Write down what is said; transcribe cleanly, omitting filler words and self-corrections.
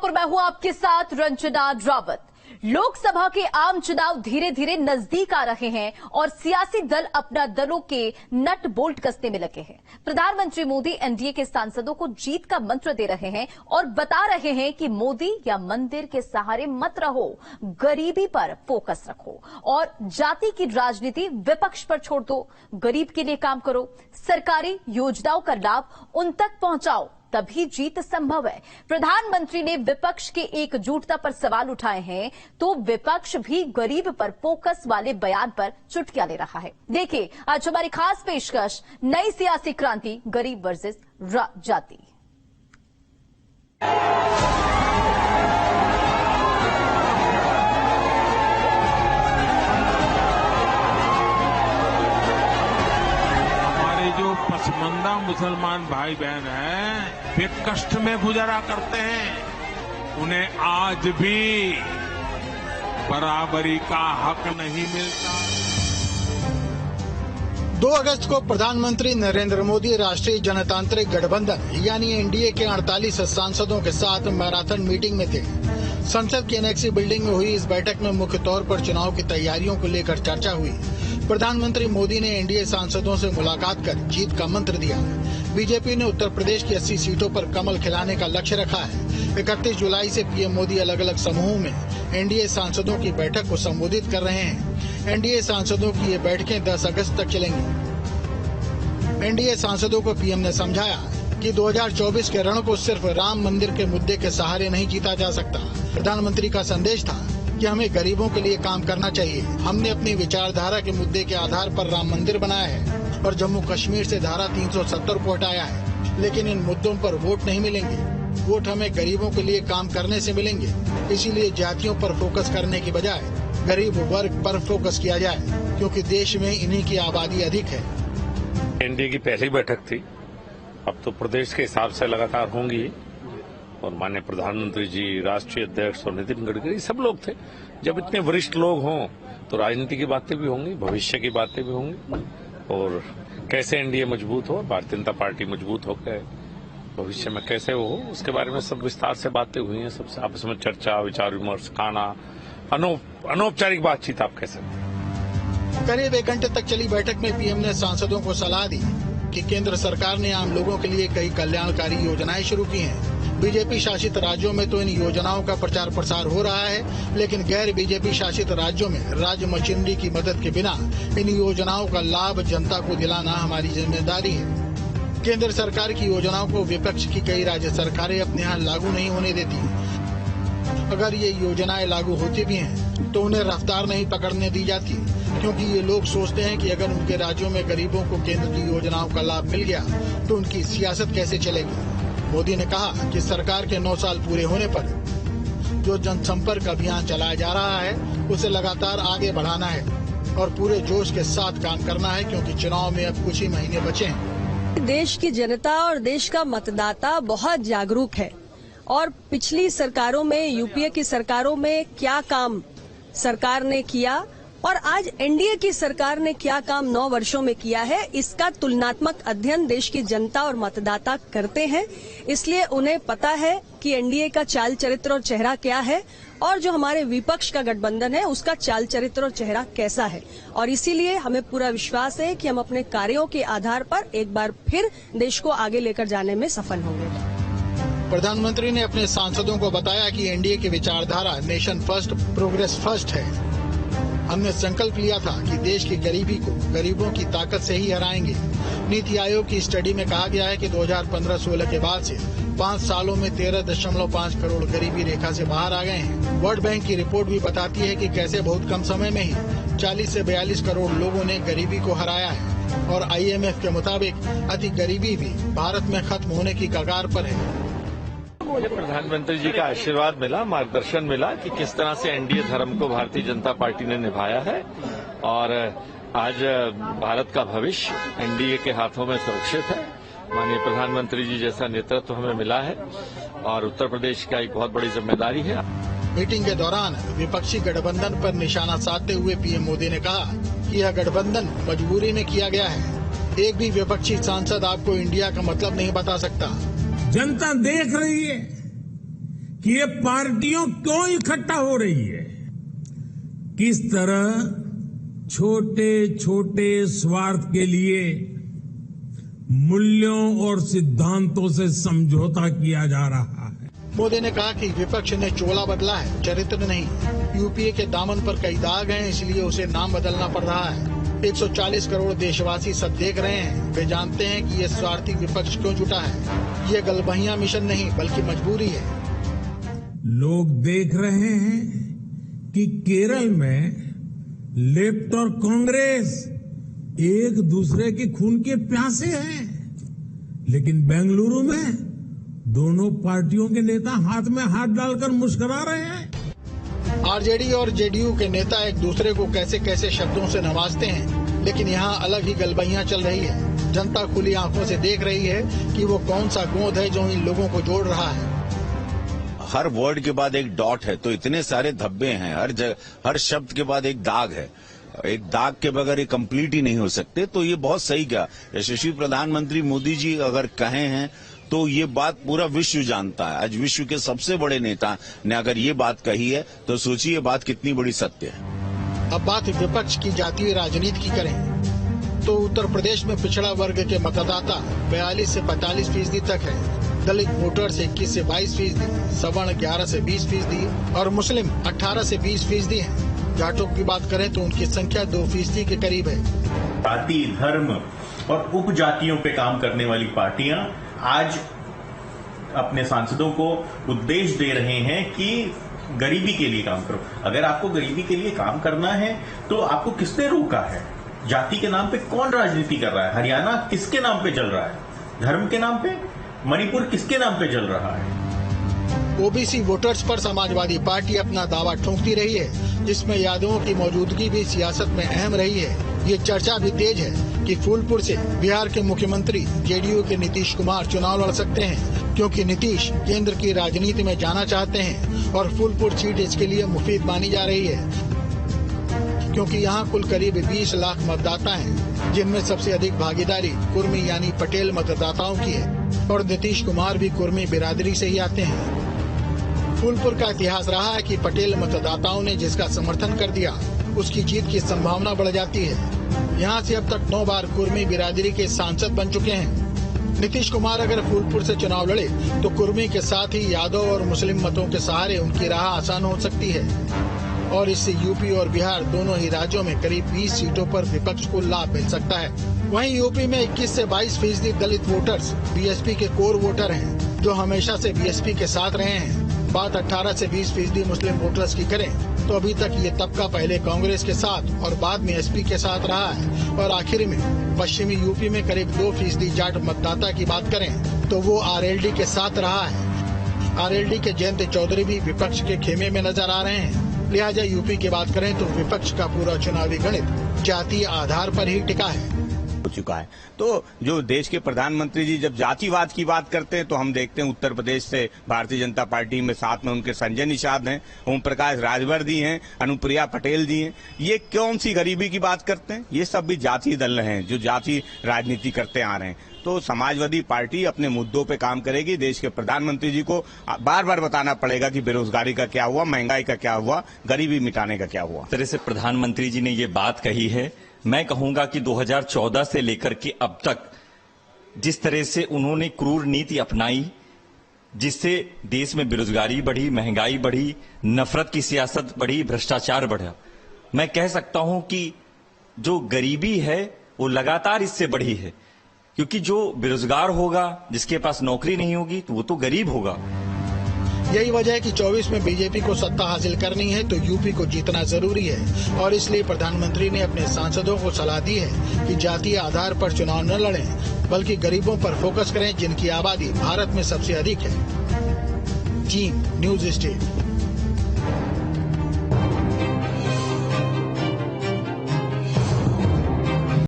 और मैं हूं आपके साथ रंजना रावत। लोकसभा के आम चुनाव धीरे धीरे नजदीक आ रहे हैं और सियासी दल अपना दलों के नट बोल्ट कसने में लगे हैं। प्रधानमंत्री मोदी एनडीए के सांसदों को जीत का मंत्र दे रहे हैं और बता रहे हैं कि मोदी या मंदिर के सहारे मत रहो, गरीबी पर फोकस रखो और जाति की राजनीति विपक्ष पर छोड़ दो। गरीब के लिए काम करो, सरकारी योजनाओं का लाभ उन तक पहुंचाओ, तभी जीत संभव है। प्रधानमंत्री ने विपक्ष के एकजुटता पर सवाल उठाए हैं, तो विपक्ष भी गरीब पर फोकस वाले बयान पर चुटकियां ले रहा है। देखिए आज हमारी खास पेशकश, नई सियासी क्रांति, गरीब वर्सेस जाति। जो पसमंदा मुसलमान भाई बहन हैं, वे कष्ट में गुजारा करते हैं। उन्हें आज भी बराबरी का हक नहीं मिलता। 2 अगस्त को प्रधानमंत्री नरेंद्र मोदी राष्ट्रीय जनतांत्रिक गठबंधन यानी एनडीए के 48 सांसदों के साथ मैराथन मीटिंग में थे। संसद की एनेक्सी बिल्डिंग में हुई इस बैठक में मुख्य तौर पर चुनाव की तैयारियों को लेकर चर्चा हुई। प्रधानमंत्री मोदी ने एनडीए सांसदों से मुलाकात कर जीत का मंत्र दिया। बीजेपी ने उत्तर प्रदेश की 80 सीटों पर कमल खिलाने का लक्ष्य रखा है। 31 जुलाई से पीएम मोदी अलग अलग समूहों में एनडीए सांसदों की बैठक को संबोधित कर रहे हैं। एनडीए सांसदों की ये बैठकें 10 अगस्त तक चलेंगी। एनडीए सांसदों को पीएम ने समझाया कि 2024 के रण को सिर्फ राम मंदिर के मुद्दे के सहारे नहीं जीता जा सकता। प्रधानमंत्री का संदेश था कि हमें गरीबों के लिए काम करना चाहिए। हमने अपनी विचारधारा के मुद्दे के आधार पर राम मंदिर बनाया है और जम्मू कश्मीर से धारा 370 को हटाया है, लेकिन इन मुद्दों पर वोट नहीं मिलेंगे। वोट हमें गरीबों के लिए काम करने से मिलेंगे। इसीलिए जातियों पर फोकस करने की बजाय गरीब वर्ग पर फोकस किया जाए, क्योंकि देश में इन्हीं की आबादी अधिक है। एनडीए की पहली बैठक थी, अब तो प्रदेश के हिसाब से लगातार होंगी और माननीय प्रधानमंत्री जी, राष्ट्रीय अध्यक्ष और नितिन गडकरी सब लोग थे। जब इतने वरिष्ठ लोग हों तो राजनीति की बातें भी होंगी, भविष्य की बातें भी होंगी और कैसे एनडीए मजबूत हो, भारतीय जनता पार्टी मजबूत होकर भविष्य में कैसे हो, उसके बारे में सब विस्तार से बातें हुई हैं। सबसे आपस में चर्चा, विचार विमर्श, खाना, अनौपचारिक बातचीत आप कह सकते हैं। करीब 1 घंटे तक चली बैठक में पीएम ने सांसदों को सलाह दी कि केंद्र सरकार ने आम लोगों के लिए कई कल्याणकारी योजनाएं शुरू की हैं। बीजेपी शासित राज्यों में तो इन योजनाओं का प्रचार प्रसार हो रहा है, लेकिन गैर बीजेपी शासित राज्यों में राज्य मशीनरी की मदद के बिना इन योजनाओं का लाभ जनता को दिलाना हमारी जिम्मेदारी है। केंद्र सरकार की योजनाओं को विपक्ष की कई राज्य सरकारें अपने यहाँ लागू नहीं होने देती। अगर ये योजनाएं लागू होती भी हैं, तो उन्हें रफ्तार नहीं पकड़ने दी जाती, क्योंकि ये लोग सोचते हैं कि अगर उनके राज्यों में गरीबों को केंद्र की योजनाओं का लाभ मिल गया तो उनकी सियासत कैसे चलेगी। मोदी ने कहा कि सरकार के 9 साल पूरे होने पर जो जनसंपर्क अभियान चलाया जा रहा है, उसे लगातार आगे बढ़ाना है और पूरे जोश के साथ काम करना है, क्योंकि चुनाव में अब कुछ ही महीने बचे हैं। देश की जनता और देश का मतदाता बहुत जागरूक है और पिछली सरकारों में, यूपीए की सरकारों में क्या काम सरकार ने किया और आज एनडीए की सरकार ने क्या काम 9 वर्षों में किया है, इसका तुलनात्मक अध्ययन देश की जनता और मतदाता करते हैं। इसलिए उन्हें पता है कि एनडीए का चाल चरित्र और चेहरा क्या है और जो हमारे विपक्ष का गठबंधन है उसका चाल चरित्र और चेहरा कैसा है। और इसीलिए हमें पूरा विश्वास है कि हम अपने कार्यों के आधार पर एक बार फिर देश को आगे लेकर जाने में सफल होंगे। प्रधानमंत्री ने अपने सांसदों को बताया कि एनडीए की विचारधारा नेशन फर्स्ट, प्रोग्रेस फर्स्ट है। हमने संकल्प लिया था कि देश की गरीबी को गरीबों की ताकत से ही हराएंगे। नीति आयोग की स्टडी में कहा गया है कि 2015-16 के बाद से 5 सालों में 13.5 करोड़ गरीबी रेखा से बाहर आ गए हैं। वर्ल्ड बैंक की रिपोर्ट भी बताती है कि कैसे बहुत कम समय में ही 40 से 42 करोड़ लोगों ने गरीबी को हराया है और आईएमएफ के मुताबिक अति गरीबी भी भारत में खत्म होने की कगार पर है। मुझे प्रधानमंत्री जी का आशीर्वाद मिला, मार्गदर्शन मिला कि किस तरह से एनडीए धर्म को भारतीय जनता पार्टी ने निभाया है और आज भारत का भविष्य एनडीए के हाथों में सुरक्षित है। माननीय प्रधानमंत्री जी जैसा नेतृत्व हमें मिला है और उत्तर प्रदेश का एक बहुत बड़ी जिम्मेदारी है। मीटिंग के दौरान विपक्षी गठबंधन पर निशाना साधते हुए पीएम मोदी ने कहा कि यह गठबंधन मजबूरी में किया गया है। एक भी विपक्षी सांसद आपको इंडिया का मतलब नहीं बता सकता। जनता देख रही है कि ये पार्टियों क्यों इकट्ठा हो रही है, किस तरह छोटे छोटे स्वार्थ के लिए मूल्यों और सिद्धांतों से समझौता किया जा रहा है। मोदी ने कहा कि विपक्ष ने चोला बदला है, चरित्र नहीं। यूपीए के दामन पर कई दाग हैं, इसलिए उसे नाम बदलना पड़ रहा है। 140 करोड़ देशवासी सब देख रहे हैं। वे जानते हैं कि ये स्वार्थी विपक्ष क्यों जुटा है। ये गलबहियां मिशन नहीं बल्कि मजबूरी है। लोग देख रहे हैं कि केरल में लेफ्ट और कांग्रेस एक दूसरे के खून के प्यासे हैं, लेकिन बेंगलुरु में दोनों पार्टियों के नेता हाथ में हाथ डालकर मुस्कुरा रहे हैं। आरजेडी और जेडीयू के नेता एक दूसरे को कैसे कैसे शब्दों से नवाजते हैं, लेकिन यहाँ अलग ही गलबहियां चल रही है। जनता खुली आंखों से देख रही है कि वो कौन सा गोंद है जो इन लोगों को जोड़ रहा है। हर वर्ड के बाद एक डॉट है, तो इतने सारे धब्बे हैं। हर शब्द के बाद एक दाग है। एक दाग के बगैर ये कंप्लीट ही नहीं हो सकते। तो ये बहुत सही कहा यशस्वी प्रधानमंत्री मोदी जी अगर कहे हैं तो ये बात पूरा विश्व जानता है। आज विश्व के सबसे बड़े नेता ने अगर ये बात कही है तो सोचिए ये बात कितनी बड़ी सत्य है। अब बात विपक्ष की जातीय राजनीति की करें तो उत्तर प्रदेश में पिछड़ा वर्ग के मतदाता 42 से 45% तक है। दलित वोटर्स 21 से 22%, सवर्ण 11 से 20% और मुस्लिम 18 से 20% हैं। जाटों की बात करें तो उनकी संख्या 2% के करीब है। जाति, धर्म और उपजातियों पे काम करने वाली पार्टियां आज अपने सांसदों को उपदेश दे रहे हैं कि गरीबी के लिए काम करो। अगर आपको गरीबी के लिए काम करना है तो आपको किसने रोका है? जाति के नाम पे कौन राजनीति कर रहा है? हरियाणा किसके नाम पे चल रहा है? धर्म के नाम पे? मणिपुर किसके नाम पे चल रहा है? ओबीसी वोटर्स पर समाजवादी पार्टी अपना दावा ठोंकती रही है, जिसमें यादवों की मौजूदगी भी सियासत में अहम रही है। ये चर्चा भी तेज है कि फूलपुर से बिहार के मुख्यमंत्री जेडीयू के नीतीश कुमार चुनाव लड़ सकते हैं, क्योंकि नीतीश केंद्र की राजनीति में जाना चाहते हैं और फूलपुर सीट इसके लिए मुफीद मानी जा रही है, क्योंकि यहाँ कुल करीब 20 लाख मतदाता हैं, जिनमें सबसे अधिक भागीदारी कुर्मी यानी पटेल मतदाताओं की है और नीतीश कुमार भी कुर्मी बिरादरी से ही आते हैं। फूलपुर का इतिहास रहा है कि पटेल मतदाताओं ने जिसका समर्थन कर दिया उसकी जीत की संभावना बढ़ जाती है। यहाँ से अब तक 9 बार कुर्मी बिरादरी के सांसद बन चुके हैं। नीतीश कुमार अगर फूलपुर से चुनाव लड़े तो कुर्मी के साथ ही यादव और मुस्लिम मतों के सहारे उनकी राह आसान हो सकती है और इससे यूपी और बिहार दोनों ही राज्यों में करीब 20 सीटों पर विपक्ष को लाभ मिल सकता है। वहीं यूपी में 21 से 22% दलित वोटर्स बीएसपी के कोर वोटर हैं, जो हमेशा से बीएसपी के साथ रहे हैं। बात 18 से 20% मुस्लिम वोटर्स की करें तो अभी तक ये तबका पहले कांग्रेस के साथ और बाद में एसपी के साथ रहा है और आखिर में पश्चिमी यूपी में करीब 2% जाट मतदाता की बात करें तो वो आरएलडी के साथ रहा है। आरएलडी के जयंत चौधरी भी विपक्ष के खेमे में नजर आ रहे हैं। लिहाजा यूपी की बात करें तो विपक्ष का पूरा चुनावी गणित जातीय आधार पर ही टिका है। हो चुका है। तो जो देश के प्रधानमंत्री जी जब जातिवाद की बात करते हैं तो हम देखते हैं उत्तर प्रदेश से भारतीय जनता पार्टी में साथ में उनके संजय निषाद हैं, ओम प्रकाश राजभर जी हैं, अनुप्रिया पटेल जी हैं। ये कौन सी गरीबी की बात करते हैं? ये सब भी जातीय दल हैं जो जाति राजनीति करते आ रहे हैं। तो समाजवादी पार्टी अपने मुद्दों पे काम करेगी। देश के प्रधानमंत्री जी को बार बार बताना पड़ेगा कि बेरोजगारी का क्या हुआ, महंगाई का क्या हुआ, गरीबी मिटाने का क्या हुआ। इस तरह से प्रधानमंत्री जी ने ये बात कही है। मैं कहूंगा कि 2014 से लेकर के अब तक जिस तरह से उन्होंने क्रूर नीति अपनाई, जिससे देश में बेरोजगारी बढ़ी, महंगाई बढ़ी, नफरत की सियासत बढ़ी, भ्रष्टाचार बढ़ा, मैं कह सकता हूं कि जो गरीबी है वो लगातार इससे बढ़ी है, क्योंकि जो बेरोजगार होगा, जिसके पास नौकरी नहीं होगी, तो वो तो गरीब होगा। यही वजह है कि 24 में बीजेपी को सत्ता हासिल करनी है तो यूपी को जीतना जरूरी है और इसलिए प्रधानमंत्री ने अपने सांसदों को सलाह दी है कि जातीय आधार पर चुनाव न लड़ें, बल्कि गरीबों पर फोकस करें जिनकी आबादी भारत में सबसे अधिक है। जी न्यूज स्टेट।